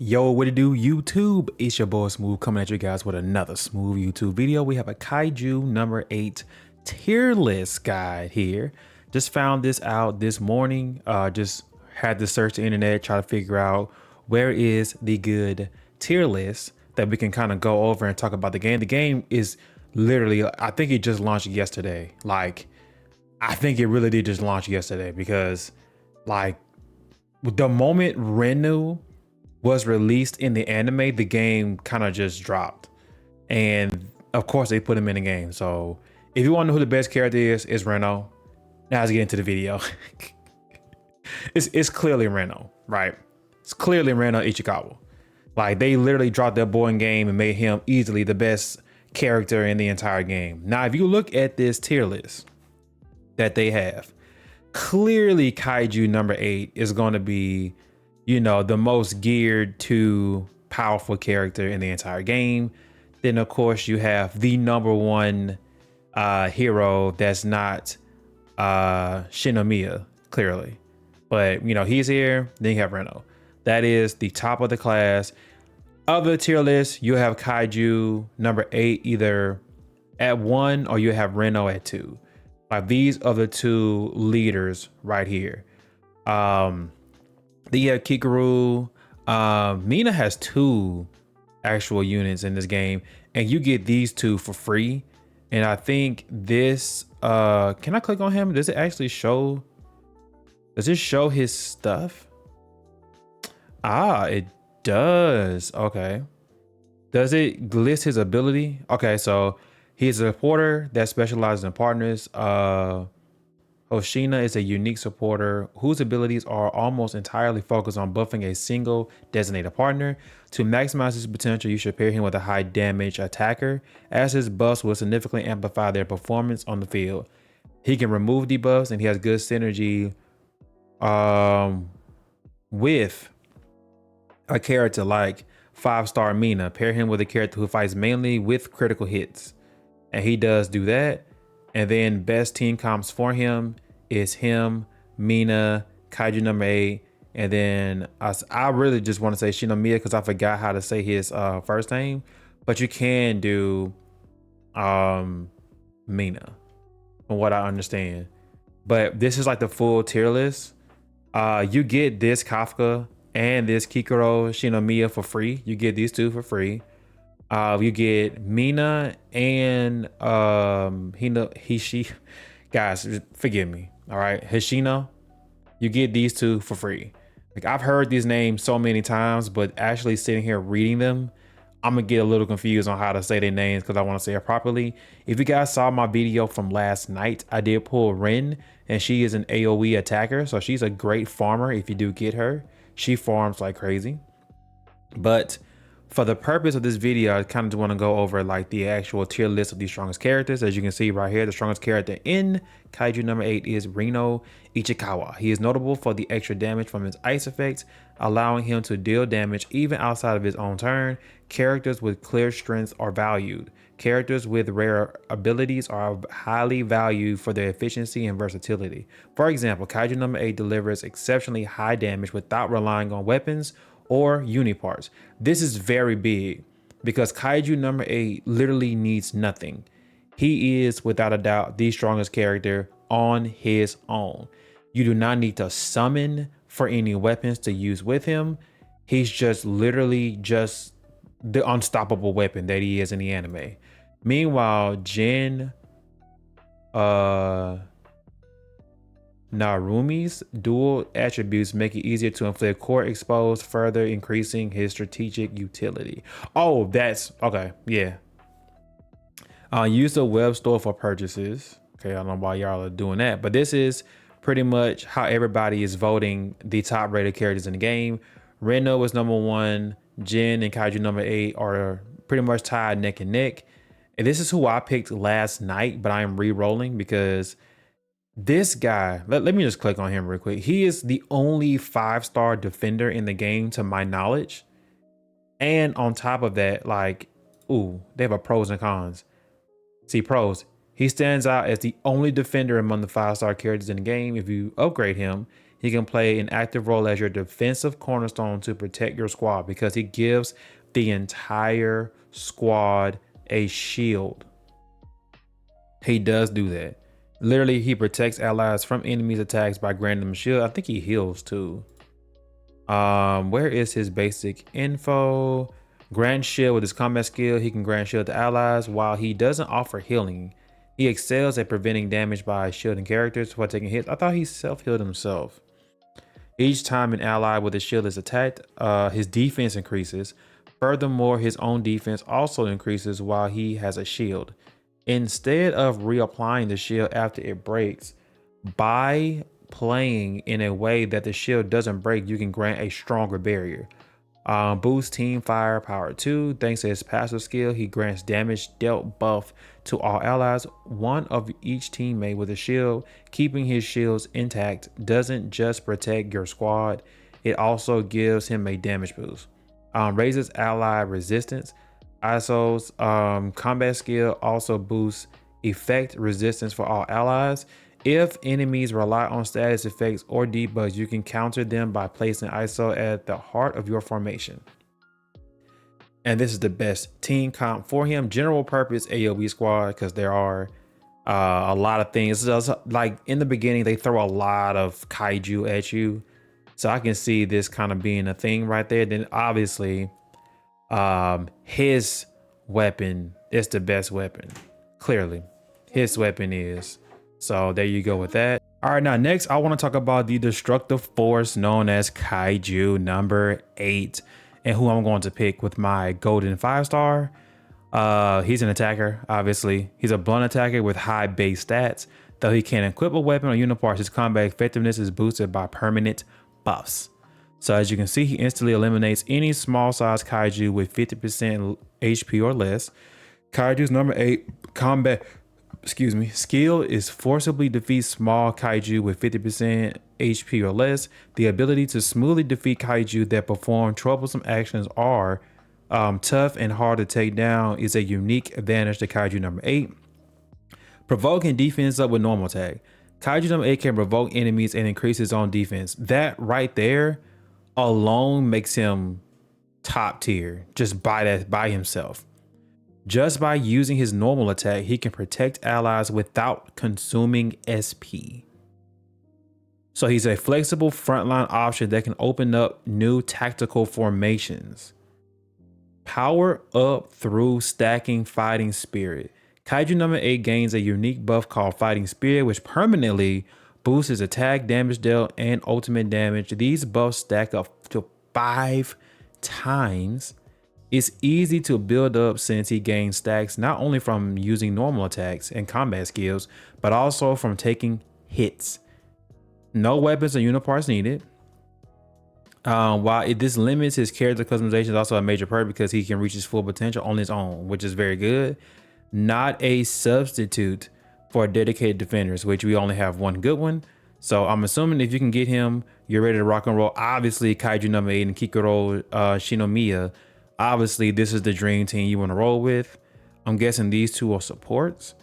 Yo, what it do, YouTube? It's your boy Smooth coming at you guys with another Smooth YouTube video. We have a Kaiju number 8 tier list guide here. Just found this out this morning. Just had to search the internet, try to figure out where is the good tier list that we can kind of go over and talk about the game. The game is literally, I think it just launched yesterday. I think it really did just launch yesterday because the moment Reno was released in the anime, the game kind of just dropped. And of course they put him in the game. So if you want to know who the best character is Reno. Now let's get into the video. it's clearly Reno, right? It's clearly Reno Ichikawa. Like they literally dropped that boy in game and made him easily the best character in the entire game. Now, if you look at this tier list that they have, clearly Kaiju number 8 is going to be, you know, the most geared to powerful character in the entire game. Then of course you have the number one hero that's not Shinomiya, clearly. But you know, he's here. Then you have Reno. That is the top of the class. Of the tier list, you have Kaiju number 8 either at 1 or you have Reno at 2. Like these are the two leaders right here. Then you have Kikaru. Mina has 2 actual units in this game, and you get these 2 for free. And I think this, can I click on him? Does it actually show? Does it show his stuff? Ah, it does. Okay. Does it list his ability? Okay, so he's a supporter that specializes in partners. Hoshina is a unique supporter whose abilities are almost entirely focused on buffing a single designated partner. To maximize his potential, you should pair him with a high damage attacker, as his buffs will significantly amplify their performance on the field. He can remove debuffs, and he has good synergy with a character like 5-star Mina. Pair him with a character who fights mainly with critical hits, and he does do that. And then best team comps for him is him, Mina, Kaiju number 8, and then I really just want to say Shinomiya because I forgot how to say his first name. But you can do Mina, from what I understand. But this is like the full tier list. You get this Kafka and this Kikoro Shinomiya for free. You get these 2 for free. You get Mina and Hishi. Guys, forgive me. All right, Hoshina. You get these 2 for free. Like I've heard these names so many times, but actually sitting here reading them, I'm gonna get a little confused on how to say their names because I want to say it properly. If you guys saw my video from last night, I did pull Ren, and she is an AoE attacker, so she's a great farmer. If you do get her, she farms like crazy. But for the purpose of this video, I kind of want to go over like the actual tier list of the strongest characters. As you can see right here, the strongest character in Kaiju number 8 is Reno Ichikawa. He is notable for the extra damage from his ice effects, allowing him to deal damage even outside of his own turn. Characters with clear strengths are valued. Characters with rare abilities are highly valued for their efficiency and versatility. For example, Kaiju number 8 delivers exceptionally high damage without relying on weapons or uniparts. This is very big because Kaiju number 8 literally needs nothing. He is without a doubt the strongest character on his own. You do not need to summon for any weapons to use with him. He's just literally just the unstoppable weapon that he is in the anime. Meanwhile, Jin Narumi's dual attributes make it easier to inflict core expose, further increasing his strategic utility. Oh, that's okay. Yeah. Use the web store for purchases. Okay, I don't know why y'all are doing that, but this is pretty much how everybody is voting the top rated characters in the game. Reno is number 1. Jin and Kaiju number 8 are pretty much tied neck and neck. And this is who I picked last night, but I am re-rolling because this guy, let me just click on him real quick. He is the only 5-star defender in the game to my knowledge. And on top of that, like, ooh, they have a pros and cons. See, pros. He stands out as the only defender among the 5-star characters in the game. If you upgrade him, He can play an active role as your defensive cornerstone to protect your squad because he gives the entire squad a shield. He does do that. Literally, he protects allies from enemies' attacks by granting them a shield. I think he heals too. Where is his basic info? Grant shield with his combat skill. He can grant shield to allies. While he doesn't offer healing, he excels at preventing damage by shielding characters while taking hits. I thought he self-healed himself. Each time an ally with a shield is attacked, his defense increases. Furthermore, his own defense also increases while he has a shield. Instead of reapplying the shield after it breaks, by playing in a way that the shield doesn't break, you can grant a stronger barrier. Boost team firepower 2. Thanks to his passive skill, he grants damage dealt buff to all allies, one of each teammate with a shield. Keeping his shields intact doesn't just protect your squad, it also gives him a damage boost. Raises ally resistance. Iso's combat skill also boosts effect resistance for all allies. If enemies rely on status effects or debuffs, you can counter them by placing Isao at the heart of your formation. And this is the best team comp for him. General purpose AoE squad, because there are a lot of things. Like in the beginning, they throw a lot of kaiju at you. So I can see this kind of being a thing right there. Then obviously, his weapon is the best weapon. Clearly, his weapon is. So there you go with that. All right, now next I want to talk about the destructive force known as Kaiju number 8 and who I'm going to pick with my golden 5-star. He's an attacker, obviously. He's a blunt attacker with high base stats. Though he can't equip a weapon or unit parts, his combat effectiveness is boosted by permanent buffs. So as you can see, he instantly eliminates any small size kaiju with 50% HP or less. Kaiju's number 8 combat skill is forcibly defeat small kaiju with 50% HP or less. The ability to smoothly defeat kaiju that perform troublesome actions are tough and hard to take down is a unique advantage to Kaiju number 8. Provoking defense up with normal attack. Kaiju number 8 can provoke enemies and increase his own defense. That right there alone makes him top tier just by himself. Just by using his normal attack, he can protect allies without consuming SP. So he's a flexible frontline option that can open up new tactical formations. Power up through stacking Fighting Spirit. Kaiju number 8 gains a unique buff called Fighting Spirit, which permanently boosts his attack, damage dealt, and ultimate damage. These buffs stack up to 5 times. It's easy to build up since he gains stacks not only from using normal attacks and combat skills, but also from taking hits. No weapons or unit parts needed. While this limits his character customization, is also a major perk because he can reach his full potential on his own, which is very good. Not a substitute for dedicated defenders, which we only have one good one. So I'm assuming if you can get him, you're ready to rock and roll. Obviously, Kaiju number 8 and Kikoro Shinomiya. Obviously, this is the dream team you want to roll with. I'm guessing these two are supports.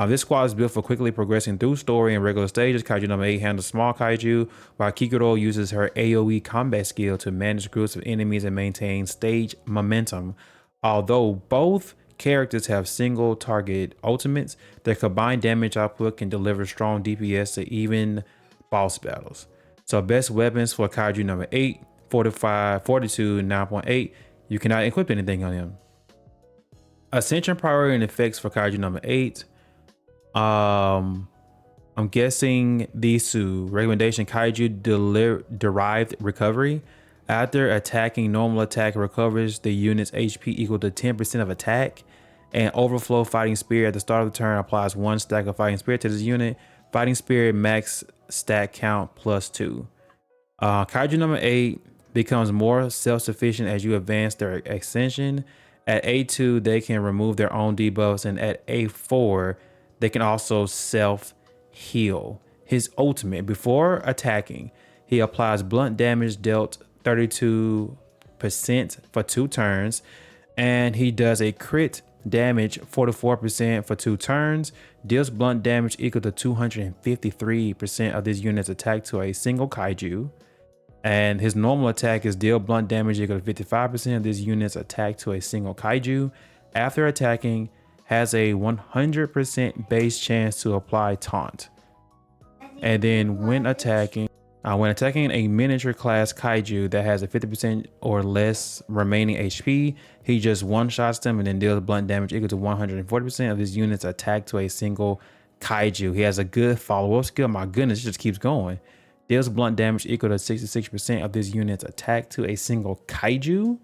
This squad is built for quickly progressing through story and regular stages. Kaiju number 8 handles small kaiju, while Kikoro uses her AoE combat skill to manage groups of enemies and maintain stage momentum. Although both characters have single target ultimates, their combined damage output can deliver strong DPS to even boss battles. So best weapons for Kaiju number 8, 45, 42, 9.8. You cannot equip anything on him. Ascension priority and effects for Kaiju number 8. I'm guessing these two. Recommendation: Kaiju derived recovery. After attacking, normal attack recovers the unit's HP equal to 10% of attack. And overflow Fighting Spirit at the start of the turn applies 1 stack of Fighting Spirit to this unit. Fighting Spirit max stack count +2. Kaiju number 8 becomes more self-sufficient as you advance their ascension. At A2, they can remove their own debuffs, and at A4, they can also self-heal. His ultimate: before attacking, he applies blunt damage dealt 32% for 2 turns, and he does a crit damage 44% for 2 turns, deals blunt damage equal to 253% of this unit's attack to a single kaiju. And his normal attack is deal blunt damage equal to 55% of this unit's attack to a single kaiju. After attacking, has a 100% base chance to apply taunt. And then when attacking a miniature class kaiju that has a 50% or less remaining HP, he just one-shots them and then deals blunt damage equal to 140% of this unit's attack to a single kaiju. He has a good follow-up skill. My goodness, it just keeps going. Deals blunt damage equal to 66% of this unit's attack to a single kaiju.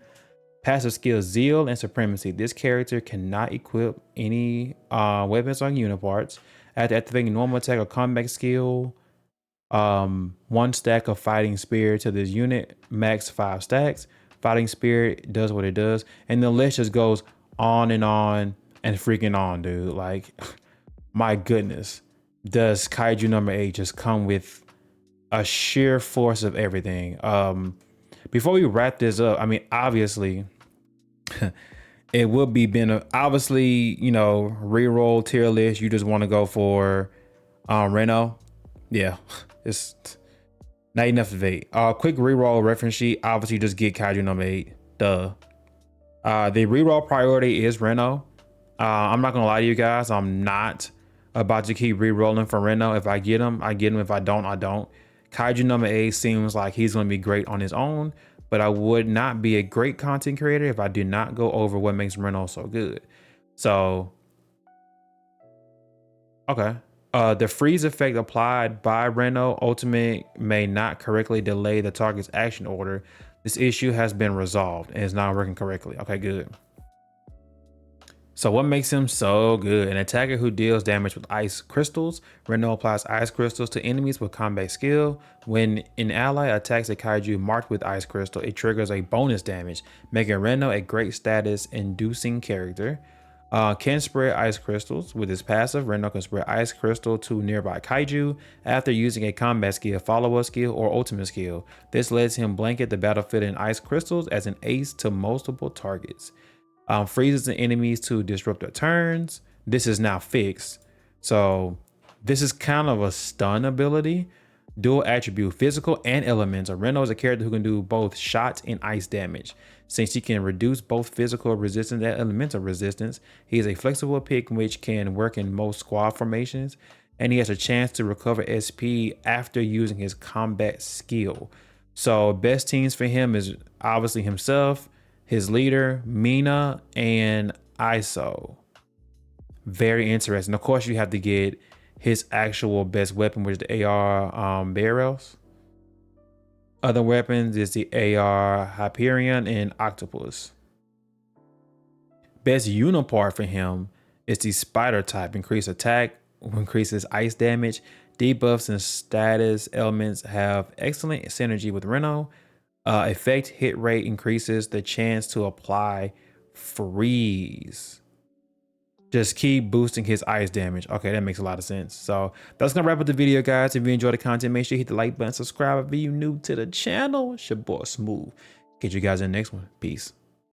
Passive skills Zeal and Supremacy. This character cannot equip any weapons on uniparts. After activating normal attack or combat skill, 1 stack of Fighting Spirit to this unit, max 5 stacks. Fighting Spirit does what it does. And the list just goes on and freaking on, dude. Like, my goodness. Does Kaiju number 8 just come with a sheer force of everything? Before we wrap this up, I mean, obviously, it would be obviously, you know, reroll tier list. You just want to go for Reno. Yeah, it's not enough debate. Quick reroll reference sheet. Obviously, just get Kaiju number 8. Duh. The reroll priority is Reno. I'm not gonna lie to you guys. I'm not about to keep rerolling for Reno. If I get him, I get him. If I don't, I don't. Kaiju number 8 seems like he's going to be great on his own, but I would not be a great content creator if I do not go over what makes Reno so good. So, okay. The freeze effect applied by Reno Ultimate may not correctly delay the target's action order. This issue has been resolved and is now working correctly. Okay, good. So what makes him so good? An attacker who deals damage with ice crystals. Reno applies ice crystals to enemies with combat skill. When an ally attacks a kaiju marked with ice crystal, it triggers a bonus damage, making Reno a great status inducing character. Can spread ice crystals. With his passive, Reno can spread ice crystal to nearby kaiju after using a combat skill, follow-up skill, or ultimate skill. This lets him blanket the battlefield in ice crystals as an ace to multiple targets. Freezes the enemies to disrupt their turns. This is now fixed. So this is kind of a stun ability. Dual attribute, physical and elemental. Reno is a character who can do both shots and ice damage. Since he can reduce both physical resistance and elemental resistance, he is a flexible pick which can work in most squad formations, and he has a chance to recover SP after using his combat skill. So best teams for him is obviously himself, his leader, Mina, and Isao. Very interesting. Of course, you have to get his actual best weapon, which is the AR barrels. Other weapons is the AR Hyperion and Octopus. Best unipart for him is the Spider type. Increase attack, increases ice damage. Debuffs and status elements have excellent synergy with Reno. Effect hit rate increases the chance to apply freeze. Just keep boosting his ice damage. Okay, that makes a lot of sense. So that's gonna wrap up the video, guys. If you enjoyed the content, make sure you hit the like button, subscribe if you're new to the channel. It's your boy Smooth. Catch you guys in the next one. Peace.